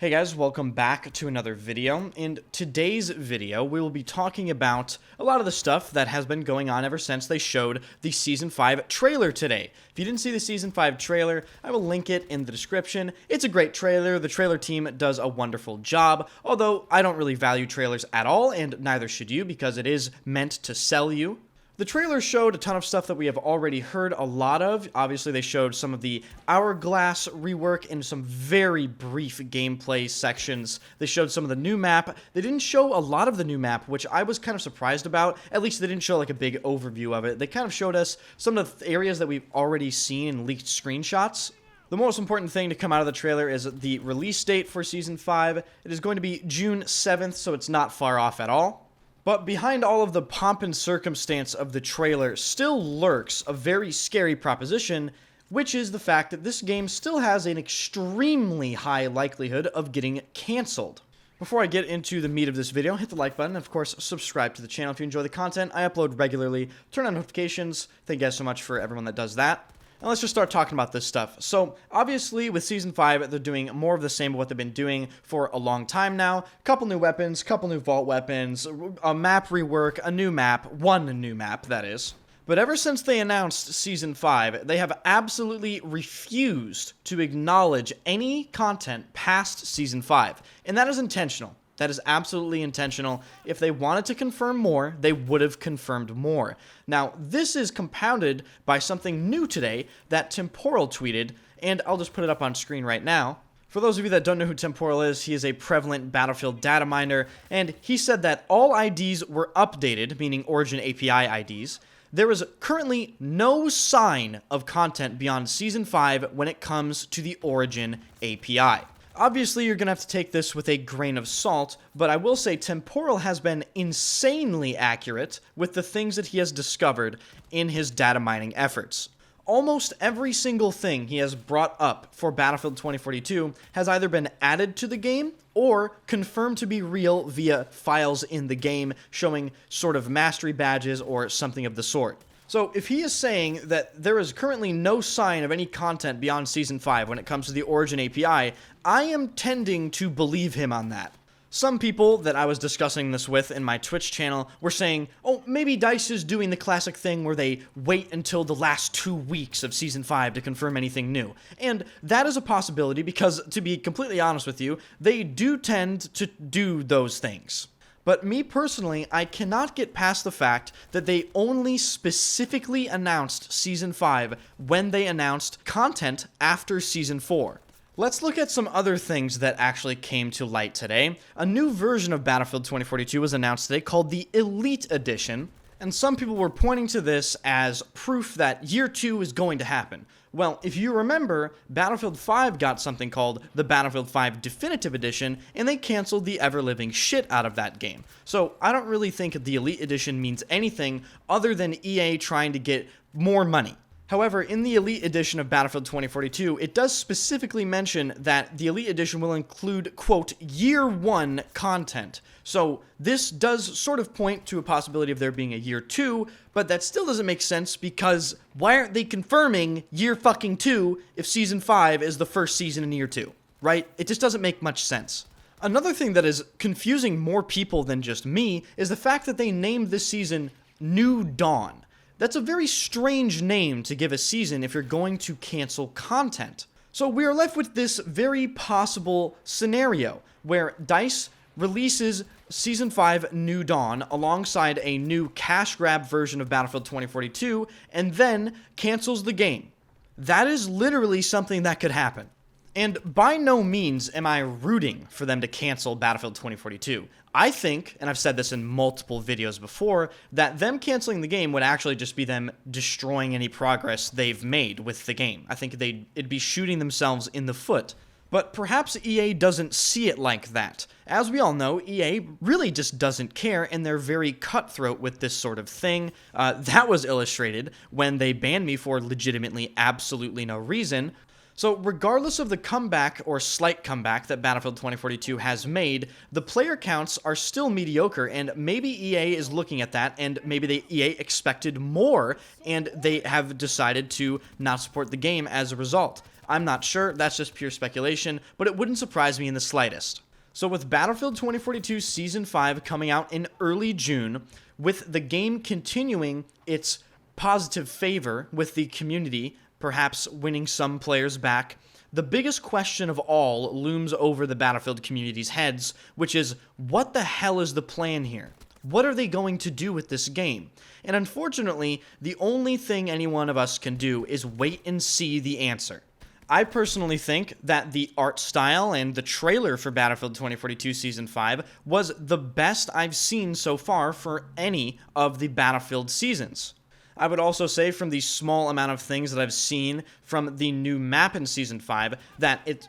Hey guys, welcome back to another video. In today's video, we will be talking about a lot of the stuff that has been going on ever since they showed the Season 5 trailer today. If you didn't see the Season 5 trailer, I will link it in the description. It's a great trailer. The trailer team does a wonderful job, although I don't really value trailers at all, and neither should you, because it is meant to sell you. The trailer showed a ton of stuff that we have already heard a lot of. Obviously, they showed some of the Hourglass rework in some very brief gameplay sections. They showed some of the new map. They didn't show a lot of the new map, which I was kind of surprised about. At least they didn't show like a big overview of it. They kind of showed us some of the areas that we've already seen in leaked screenshots. The most important thing to come out of the trailer is the release date for Season 5. It is going to be June 7th, so it's not far off at all. But behind all of the pomp and circumstance of the trailer still lurks a very scary proposition, which is the fact that this game still has an extremely high likelihood of getting canceled. Before I get into the meat of this video, hit the like button, and of course, subscribe to the channel if you enjoy the content. I upload regularly. Turn on notifications. Thank you guys so much for everyone that does that. And let's just start talking about this stuff. So, obviously, with Season 5, they're doing more of the same of what they've been doing for a long time now. Couple new weapons, couple new vault weapons, a map rework, a new map, one new map, that is. But ever since they announced Season 5, they have absolutely refused to acknowledge any content past Season 5. And that is intentional. That is absolutely intentional. If they wanted to confirm more, they would have confirmed more. Now, this is compounded by something new today that Temporal tweeted, and I'll just put it up on screen right now. For those of you that don't know who Temporal is, he is a prevalent Battlefield data miner, and he said that all IDs were updated, meaning Origin API IDs. There is currently no sign of content beyond Season 5 when it comes to the Origin API. Obviously, you're going to have to take this with a grain of salt, but I will say Temporal has been insanely accurate with the things that he has discovered in his data mining efforts. Almost every single thing he has brought up for Battlefield 2042 has either been added to the game or confirmed to be real via files in the game showing sort of mastery badges or something of the sort. So, if he is saying that there is currently no sign of any content beyond Season 5 when it comes to the Origin API, I am tending to believe him on that. Some people that I was discussing this with in my Twitch channel were saying, oh, maybe DICE is doing the classic thing where they wait until the last 2 weeks of Season 5 to confirm anything new. And that is a possibility because, to be completely honest with you, they do tend to do those things. But me personally, I cannot get past the fact that they only specifically announced Season 5 when they announced content after Season 4. Let's look at some other things that actually came to light today. A new version of Battlefield 2042 was announced today called the Elite Edition, and some people were pointing to this as proof that Year 2 is going to happen. Well, if you remember, Battlefield 5 got something called the Battlefield 5 Definitive Edition, and they canceled the ever-living shit out of that game. So I don't really think the Elite Edition means anything other than EA trying to get more money. However, in the Elite Edition of Battlefield 2042, it does specifically mention that the Elite Edition will include, quote, Year 1 content. So this does sort of point to a possibility of there being a Year 2, but that still doesn't make sense because why aren't they confirming Year fucking 2 if Season 5 is the first season in Year 2, right? It just doesn't make much sense. Another thing that is confusing more people than just me is the fact that they named this season New Dawn. That's a very strange name to give a season if you're going to cancel content. So we are left with this very possible scenario where DICE releases Season 5 New Dawn alongside a new cash grab version of Battlefield 2042 and then cancels the game. That is literally something that could happen. And by no means am I rooting for them to cancel Battlefield 2042. I think, and I've said this in multiple videos before, that them canceling the game would actually just be them destroying any progress they've made with the game. I think it'd be shooting themselves in the foot. But perhaps EA doesn't see it like that. As we all know, EA really just doesn't care, and they're very cutthroat with this sort of thing. That was illustrated when they banned me for legitimately absolutely no reason. So regardless of the comeback or slight comeback that Battlefield 2042 has made, the player counts are still mediocre, and maybe EA is looking at that, and maybe EA expected more, and they have decided to not support the game as a result. I'm not sure, that's just pure speculation, but it wouldn't surprise me in the slightest. So with Battlefield 2042 Season 5 coming out in early June, with the game continuing its positive favor with the community, perhaps winning some players back, the biggest question of all looms over the Battlefield community's heads, which is, what the hell is the plan here? What are they going to do with this game? And unfortunately, the only thing any one of us can do is wait and see the answer. I personally think that the art style and the trailer for Battlefield 2042 Season 5 was the best I've seen so far for any of the Battlefield seasons. I would also say from the small amount of things that I've seen from the new map in Season 5 that it's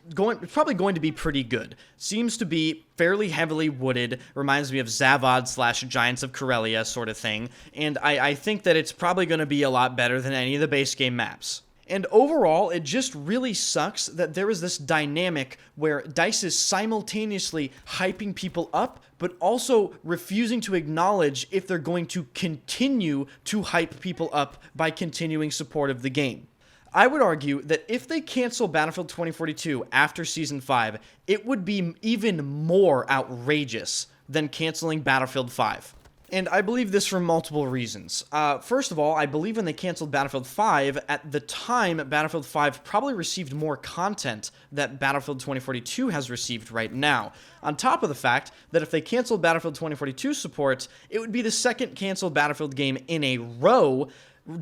probably going to be pretty good. Seems to be fairly heavily wooded, reminds me of Zavod / Giants of Corellia sort of thing, and I think that it's probably going to be a lot better than any of the base game maps. And overall, it just really sucks that there is this dynamic where DICE is simultaneously hyping people up, but also refusing to acknowledge if they're going to continue to hype people up by continuing support of the game. I would argue that if they cancel Battlefield 2042 after Season 5, it would be even more outrageous than canceling Battlefield 5. And I believe this for multiple reasons. First of all, I believe when they canceled Battlefield 5, at the time, Battlefield 5 probably received more content that Battlefield 2042 has received right now. On top of the fact that if they canceled Battlefield 2042 support, it would be the second canceled Battlefield game in a row,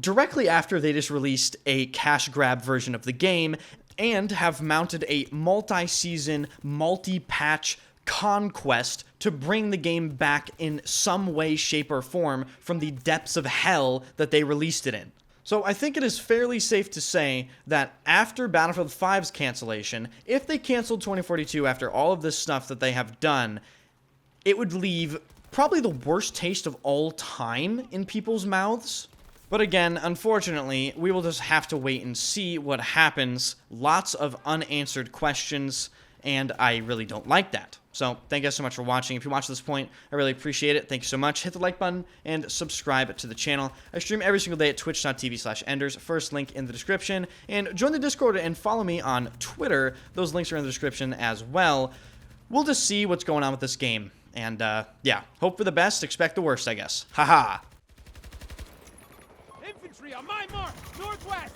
directly after they just released a cash grab version of the game, and have mounted a multi-season, multi-patch conquest to bring the game back in some way, shape, or form from the depths of hell that they released it in. So I think it is fairly safe to say that after Battlefield 5's cancellation, if they canceled 2042 after all of this stuff that they have done, it would leave probably the worst taste of all time in people's mouths. But again, unfortunately, we will just have to wait and see what happens. Lots of unanswered questions, and I really don't like that. So, thank you guys so much for watching. If you watched this point, I really appreciate it. Thank you so much. Hit the like button and subscribe to the channel. I stream every single day at twitch.tv/enders. First link in the description. And join the Discord and follow me on Twitter. Those links are in the description as well. We'll just see what's going on with this game. And, yeah, hope for the best, expect the worst, I guess. Haha. Infantry on my mark, northwest!